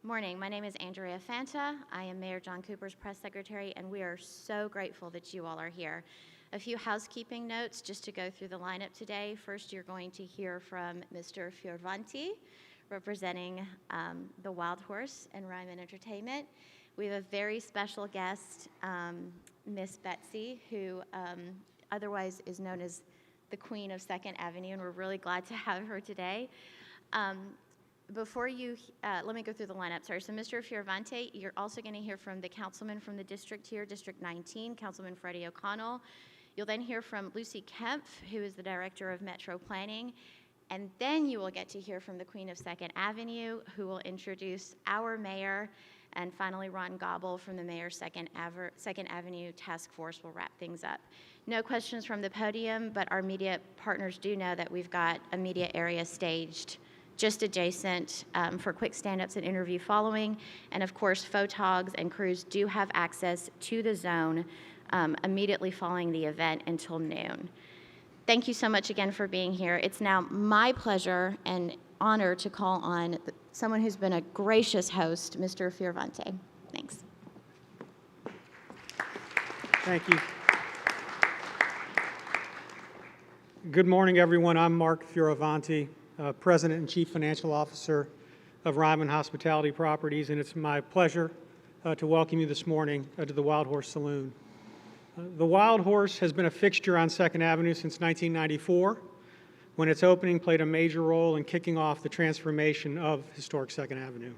Morning. My name is Andrea Fanta. I am Mayor John Cooper's press secretary, and we are so grateful that you all are here. A few housekeeping notes just to go through the lineup today. First, you're going to hear from Mr. Fioravanti, representing the Wild Horse and Ryman Entertainment. We have a very special guest, Miss Betsy, who otherwise is known as the Queen of 2nd Avenue, and we're really glad to have her today. Let me go through the lineup. Sorry. So Mr. Fioravanti, you're also going to hear from the councilman from the district here, District 19, Councilman Freddie O'Connell. You'll then hear from Lucy Kemp, who is the director of Metro Planning. And then you will get to hear from the Queen of 2nd Avenue, who will introduce our mayor. And finally, Ron Gobble from the Mayor's 2nd Avenue Task Force will wrap things up. No questions from the podium, but our media partners do know that we've got a media area staged just adjacent for quick stand-ups and interview following. And of course, photogs and crews do have access to the zone immediately following the event until noon. Thank you so much again for being here. It's now my pleasure and honor to call on someone who's been a gracious host, Mr. Fioravanti. Thanks. Thank you. Good morning, everyone. I'm Mark Fioravanti, President and Chief Financial Officer of Ryman Hospitality Properties, and it's my pleasure to welcome you this morning to the Wild Horse Saloon. The Wild Horse has been a fixture on 2nd Avenue since 1994, when its opening played a major role in kicking off the transformation of historic 2nd Avenue.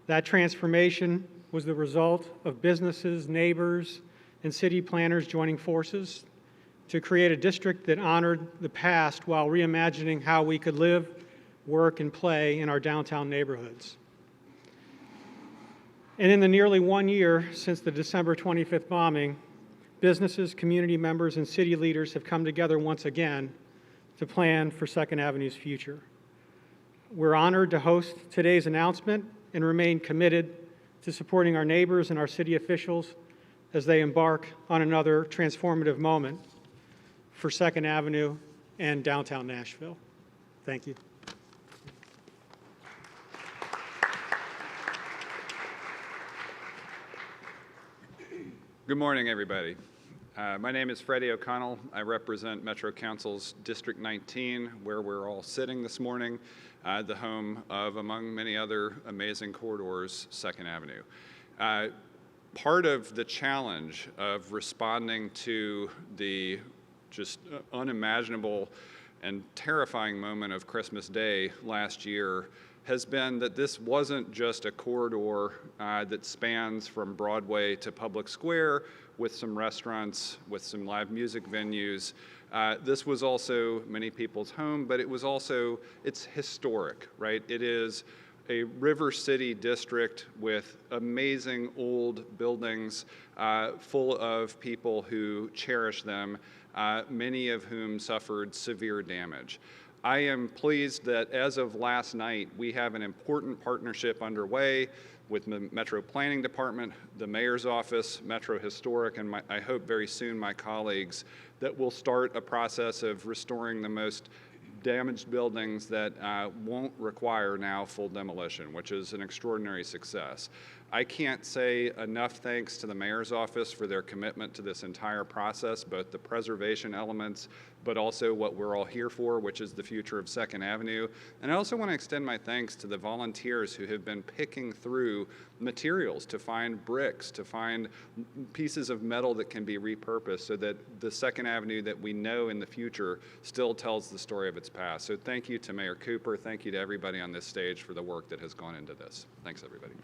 That transformation was the result of businesses, neighbors, and city planners joining forces to create a district that honored the past while reimagining how we could live, work, and play in our downtown neighborhoods. And in the nearly 1 year since the December 25th bombing, businesses, community members, and city leaders have come together once again to plan for 2nd Avenue's future. We're honored to host today's announcement and remain committed to supporting our neighbors and our city officials as they embark on another transformative moment for 2nd Avenue and downtown Nashville. Thank you. Good morning, everybody. My name is Freddie O'Connell. I represent Metro Council's District 19, where we're all sitting this morning, the home of, among many other amazing corridors, 2nd Avenue. Part of the challenge of responding to the just unimaginable and terrifying moment of Christmas Day last year has been that this wasn't just a corridor that spans from Broadway to Public Square with some restaurants, with some live music venues. This was also many people's home, but it's historic, right? It is a River City district with amazing old buildings full of people who cherish them, many of whom suffered severe damage. I am pleased that as of last night, we have an important partnership underway with the Metro Planning Department, the Mayor's Office, Metro Historic, and I hope very soon my colleagues, that will start a process of restoring the most damaged buildings that won't require now full demolition, which is an extraordinary success. I can't say enough thanks to the Mayor's Office for their commitment to this entire process, both the preservation elements, but also what we're all here for, which is the future of 2nd Avenue. And I also want to extend my thanks to the volunteers who have been picking through materials to find bricks, to find pieces of metal that can be repurposed so that the 2nd Avenue that we know in the future still tells the story of its past. So thank you to Mayor Cooper. Thank you to everybody on this stage for the work that has gone into this. Thanks, everybody.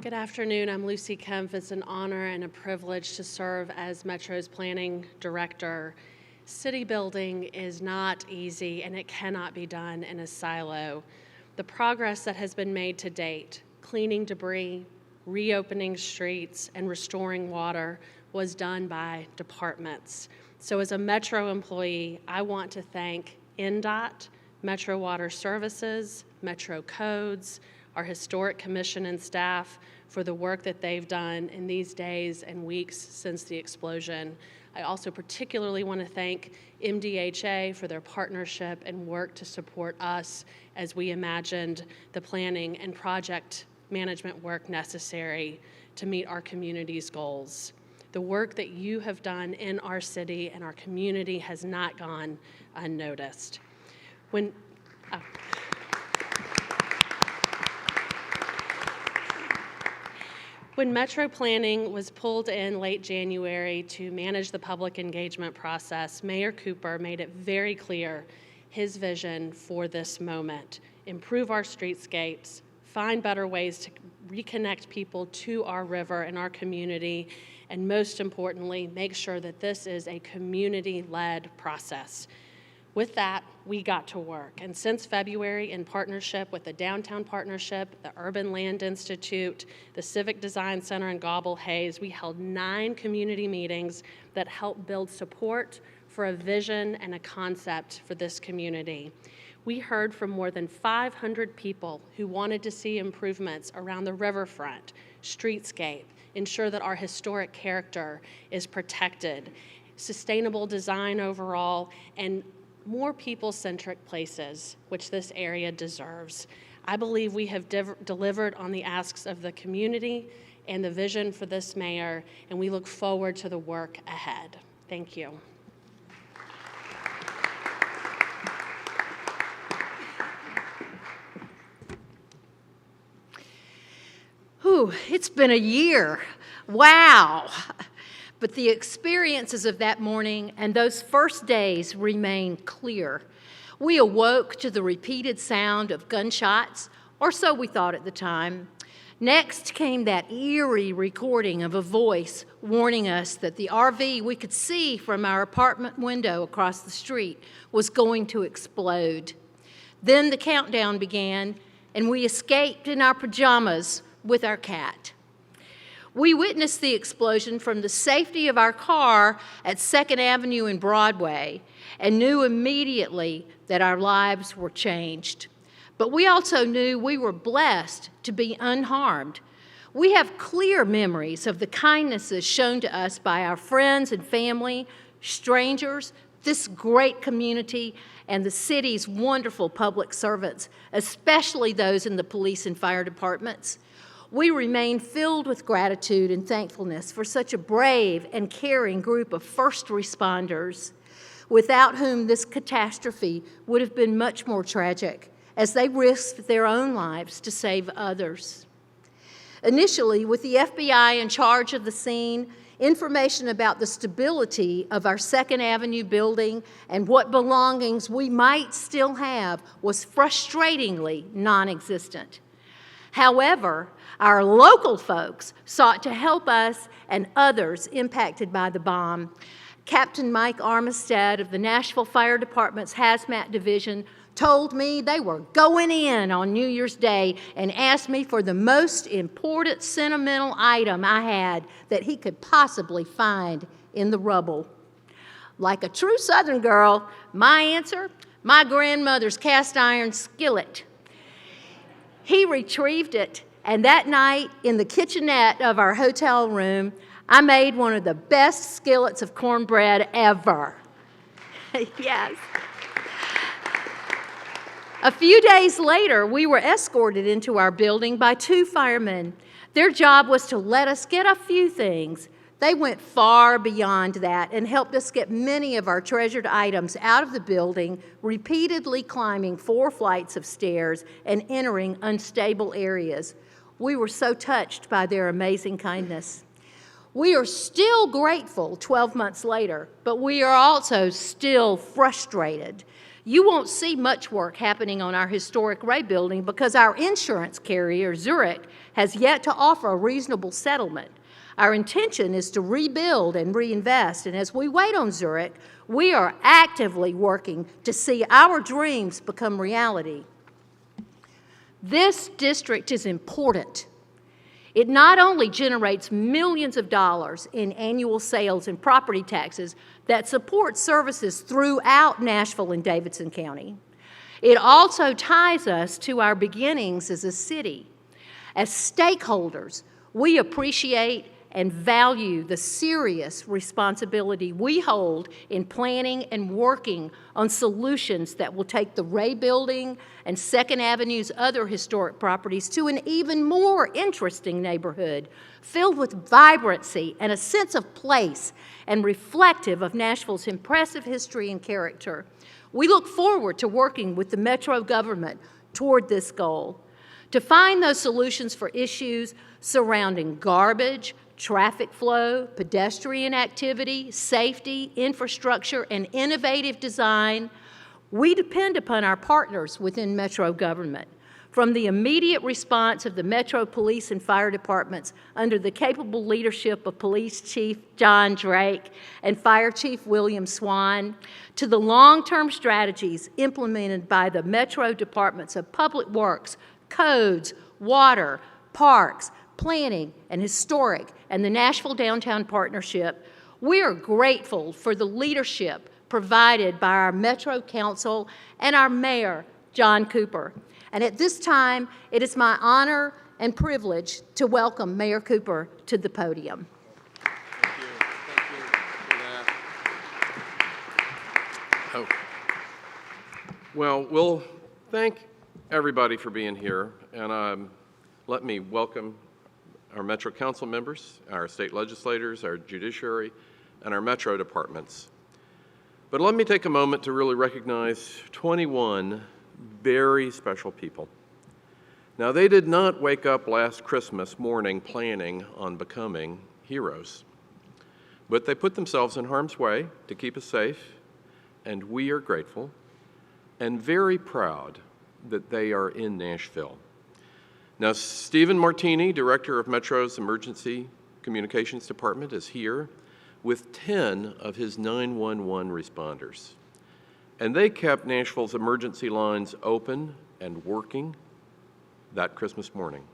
Good afternoon. I'm Lucy Kemp. It's an honor and a privilege to serve as Metro's planning director. City building is not easy, and it cannot be done in a silo. The progress that has been made to date, cleaning debris, reopening streets, and restoring water, was done by departments. So as a Metro employee, I want to thank NDOT, Metro Water Services, Metro Codes, our Historic Commission and staff for the work that they've done in these days and weeks since the explosion. I also particularly want to thank MDHA for their partnership and work to support us as we imagined the planning and project management work necessary to meet our community's goals. The work that you have done in our city and our community has not gone unnoticed. When Metro Planning was pulled in late January to manage the public engagement process, Mayor Cooper made it very clear his vision for this moment: improve our streetscapes, find better ways to reconnect people to our river and our community, and most importantly, make sure that this is a community-led process. With that, we got to work. And since February, in partnership with the Downtown Partnership, the Urban Land Institute, the Civic Design Center in Gobble Hayes, we held 9 community meetings that helped build support for a vision and a concept for this community. We heard from more than 500 people who wanted to see improvements around the riverfront, streetscape, ensure that our historic character is protected, sustainable design overall, and more people-centric places, which this area deserves. I believe we have delivered on the asks of the community and the vision for this mayor, and we look forward to the work ahead. Thank you. Whew, it's been a year. Wow. But the experiences of that morning and those first days remain clear. We awoke to the repeated sound of gunshots, or so we thought at the time. Next came that eerie recording of a voice warning us that the RV we could see from our apartment window across the street was going to explode. Then the countdown began, and we escaped in our pajamas with our cat. We witnessed the explosion from the safety of our car at 2nd Avenue and Broadway and knew immediately that our lives were changed. But we also knew we were blessed to be unharmed. We have clear memories of the kindnesses shown to us by our friends and family, strangers, this great community, and the city's wonderful public servants, especially those in the police and fire departments. We remain filled with gratitude and thankfulness for such a brave and caring group of first responders, without whom this catastrophe would have been much more tragic, as they risked their own lives to save others. Initially, with the FBI in charge of the scene, information about the stability of our 2nd Avenue building and what belongings we might still have was frustratingly non-existent. However, our local folks sought to help us and others impacted by the bomb. Captain Mike Armistead of the Nashville Fire Department's Hazmat Division told me they were going in on New Year's Day and asked me for the most important sentimental item I had that he could possibly find in the rubble. Like a true Southern girl, my answer, my grandmother's cast iron skillet. He retrieved it, and that night in the kitchenette of our hotel room, I made one of the best skillets of cornbread ever. Yes. A few days later, we were escorted into our building by 2 firemen. Their job was to let us get a few things. They went far beyond that and helped us get many of our treasured items out of the building, repeatedly climbing 4 flights of stairs and entering unstable areas. We were so touched by their amazing kindness. We are still grateful 12 months later, but we are also still frustrated. You won't see much work happening on our historic Ray building because our insurance carrier, Zurich, has yet to offer a reasonable settlement. Our intention is to rebuild and reinvest, and as we wait on Zurich, we are actively working to see our dreams become reality. This district is important. It not only generates millions of dollars in annual sales and property taxes that support services throughout Nashville and Davidson County, it also ties us to our beginnings as a city. As stakeholders, we appreciate and value the serious responsibility we hold in planning and working on solutions that will take the Ray Building and 2nd Avenue's other historic properties to an even more interesting neighborhood, filled with vibrancy and a sense of place and reflective of Nashville's impressive history and character. We look forward to working with the Metro government toward this goal, to find those solutions for issues surrounding garbage, traffic flow, pedestrian activity, safety, infrastructure, and innovative design. We depend upon our partners within Metro government, from the immediate response of the Metro Police and Fire Departments under the capable leadership of Police Chief John Drake and Fire Chief William Swan, to the long-term strategies implemented by the Metro Departments of Public Works, Codes, Water, Parks, Planning, and Historic, and the Nashville Downtown Partnership. We are grateful for the leadership provided by our Metro Council and our Mayor, John Cooper. And at this time, it is my honor and privilege to welcome Mayor Cooper to the podium. Thank you for that. Oh. Well, we'll thank everybody for being here, and let me welcome our Metro Council members, our state legislators, our judiciary, and our Metro departments. But let me take a moment to really recognize 21 very special people. Now, they did not wake up last Christmas morning planning on becoming heroes, but they put themselves in harm's way to keep us safe, and we are grateful and very proud that they are in Nashville. Now, Stephen Martini, Director of Metro's Emergency Communications Department, is here with 10 of his 911 responders. And they kept Nashville's emergency lines open and working that Christmas morning.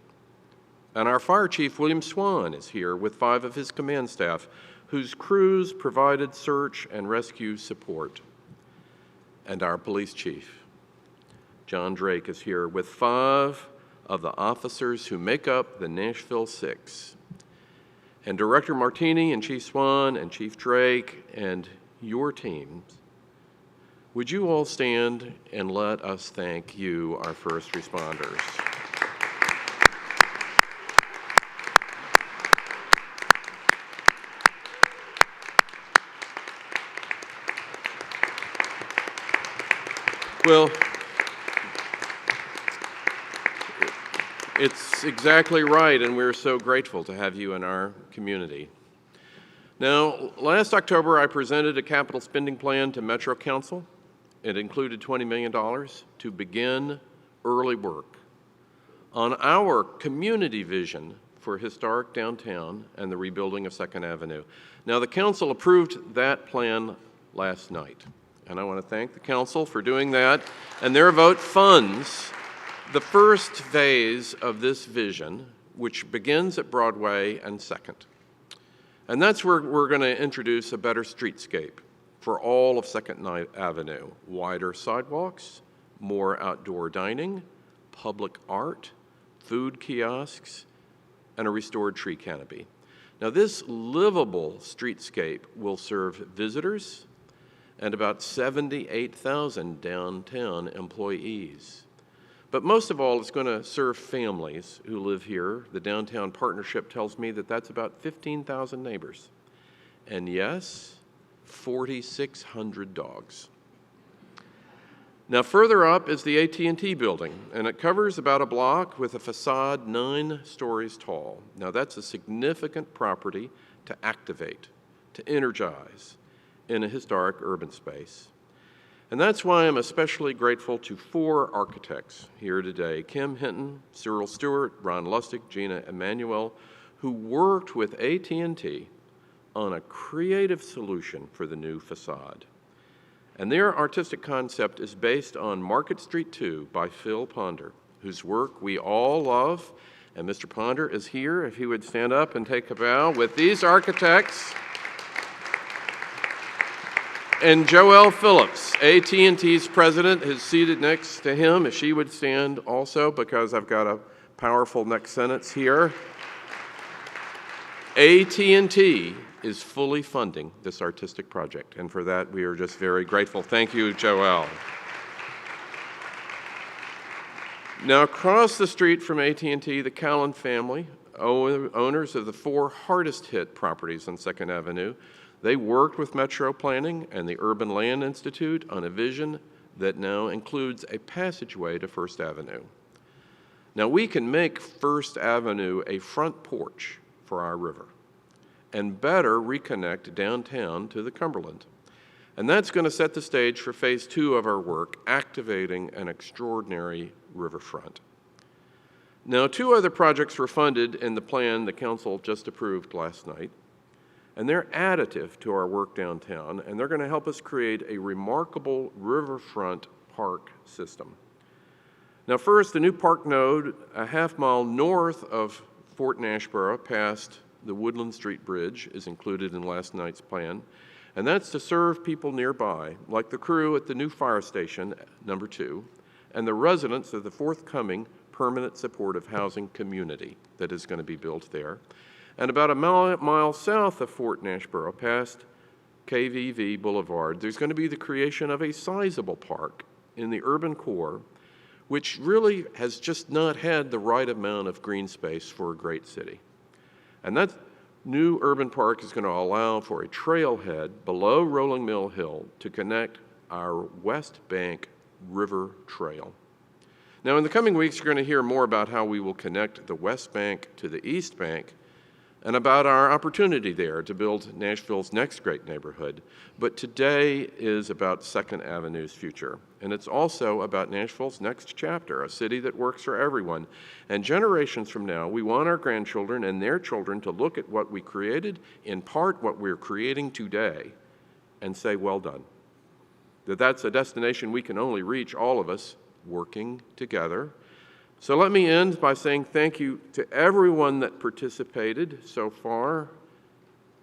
And our Fire Chief, William Swan, is here with 5 of his command staff, whose crews provided search and rescue support. And our Police Chief, John Drake, is here with 5 of the officers who make up the Nashville 6. And Director Martini and Chief Swan and Chief Drake and your teams, would you all stand and let us thank you, our first responders. Well, it's exactly right, and we're so grateful to have you in our community. Now, last October, I presented a capital spending plan to Metro Council. It included $20 million to begin early work on our community vision for historic downtown and the rebuilding of 2nd Avenue. Now, the council approved that plan last night, and I want to thank the council for doing that, and their vote funds the first phase of this vision, which begins at Broadway and 2nd. And that's where we're going to introduce a better streetscape for all of 2nd Avenue. Wider sidewalks, more outdoor dining, public art, food kiosks, and a restored tree canopy. Now, this livable streetscape will serve visitors and about 78,000 downtown employees. But most of all, it's going to serve families who live here. The Downtown Partnership tells me that that's about 15,000 neighbors. And yes, 4,600 dogs. Now, further up is the AT&T building, and it covers about a block with a facade 9 stories tall. Now, that's a significant property to activate, to energize in a historic urban space. And that's why I'm especially grateful to 4 architects here today: Kim Hinton, Cyril Stewart, Ron Lustig, Gina Emanuel, who worked with AT&T on a creative solution for the new facade. And their artistic concept is based on Market Street 2 by Phil Ponder, whose work we all love. And Mr. Ponder is here, if he would stand up and take a bow with these architects. And Joelle Phillips, AT&T's president, is seated next to him. If she would stand also, because I've got a powerful next sentence here. AT&T is fully funding this artistic project, and for that we are just very grateful. Thank you, Joelle. Now, across the street from AT&T, the Callan family, owners of the 4 hardest-hit properties on 2nd Avenue, they worked with Metro Planning and the Urban Land Institute on a vision that now includes a passageway to 1st Avenue. Now, we can make 1st Avenue a front porch for our river and better reconnect downtown to the Cumberland. And that's going to set the stage for phase 2 of our work, activating an extraordinary riverfront. Now, 2 other projects were funded in the plan the council just approved last night, and they're additive to our work downtown, and they're going to help us create a remarkable riverfront park system. Now, first, the new park node, a half-mile north of Fort Nashboro, past the Woodland Street Bridge, is included in last night's plan, and that's to serve people nearby, like the crew at the new fire station, number 2, and the residents of the forthcoming permanent supportive housing community that is going to be built there. And about a mile south of Fort Nashboro, past KVV Boulevard, there's going to be the creation of a sizable park in the urban core, which really has just not had the right amount of green space for a great city. And that new urban park is going to allow for a trailhead below Rolling Mill Hill to connect our West Bank River Trail. Now, in the coming weeks, you're going to hear more about how we will connect the West Bank to the East Bank and about our opportunity there to build Nashville's next great neighborhood. But today is about 2nd Avenue's future, and it's also about Nashville's next chapter, a city that works for everyone. And generations from now, we want our grandchildren and their children to look at what we created, in part what we're creating today, and say, well done. That's a destination we can only reach, all of us, working together. So let me end by saying thank you to everyone that participated so far.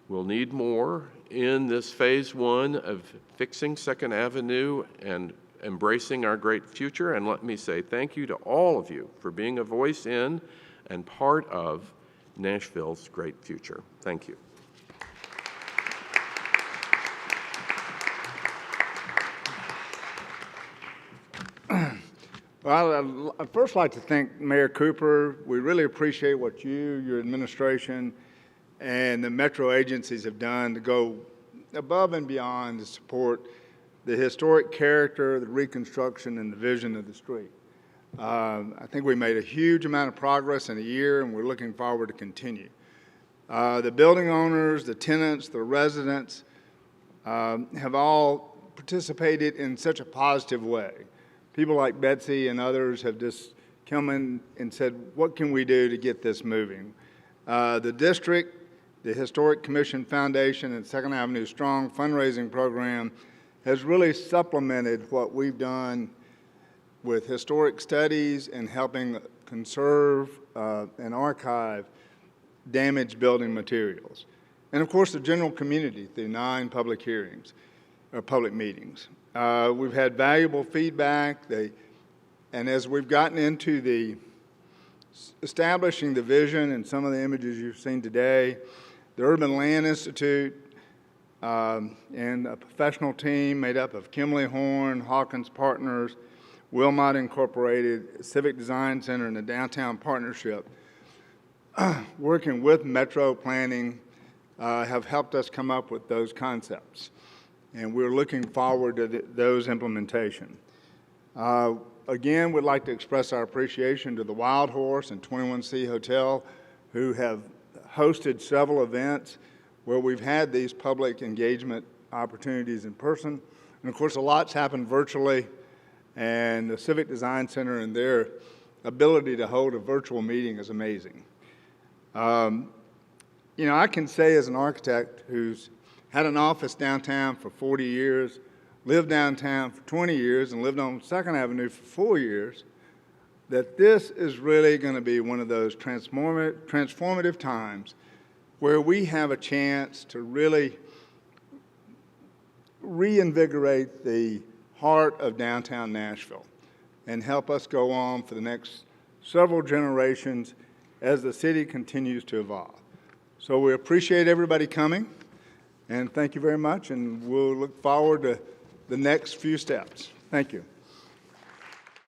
We'll need more in this phase 1 of fixing 2nd Avenue and embracing our great future. And let me say thank you to all of you for being a voice in and part of Nashville's great future. Thank you. Well, I'd first like to thank Mayor Cooper. We really appreciate what you, your administration, and the Metro agencies have done to go above and beyond to support the historic character, the reconstruction, and the vision of the street. I think we made a huge amount of progress in a year, and we're looking forward to continue. The building owners, the tenants, the residents have all participated in such a positive way. People like Betsy and others have just come in and said, what can we do to get this moving? The district, the Historic Commission Foundation, and 2nd Avenue Strong fundraising program has really supplemented what we've done with historic studies and helping conserve and archive damaged building materials. And of course, the general community through 9 public hearings, or public meetings. We've had valuable feedback, and as we've gotten into the establishing the vision and some of the images you've seen today, the Urban Land Institute and a professional team made up of Kimley Horn, Hawkins Partners, Wilmot Incorporated, Civic Design Center, and the Downtown Partnership, working with Metro Planning, have helped us come up with those concepts. And we're looking forward to those implementation. Again, we'd like to express our appreciation to the Wild Horse and 21C Hotel, who have hosted several events where we've had these public engagement opportunities in person. And of course, a lot's happened virtually, and the Civic Design Center and their ability to hold a virtual meeting is amazing. You know, I can say as an architect who's had an office downtown for 40 years, lived downtown for 20 years, and lived on 2nd Avenue for 4 years, that this is really going to be one of those transformative times where we have a chance to really reinvigorate the heart of downtown Nashville and help us go on for the next several generations as the city continues to evolve. So we appreciate everybody coming, and thank you very much, and we'll look forward to the next few steps. Thank you.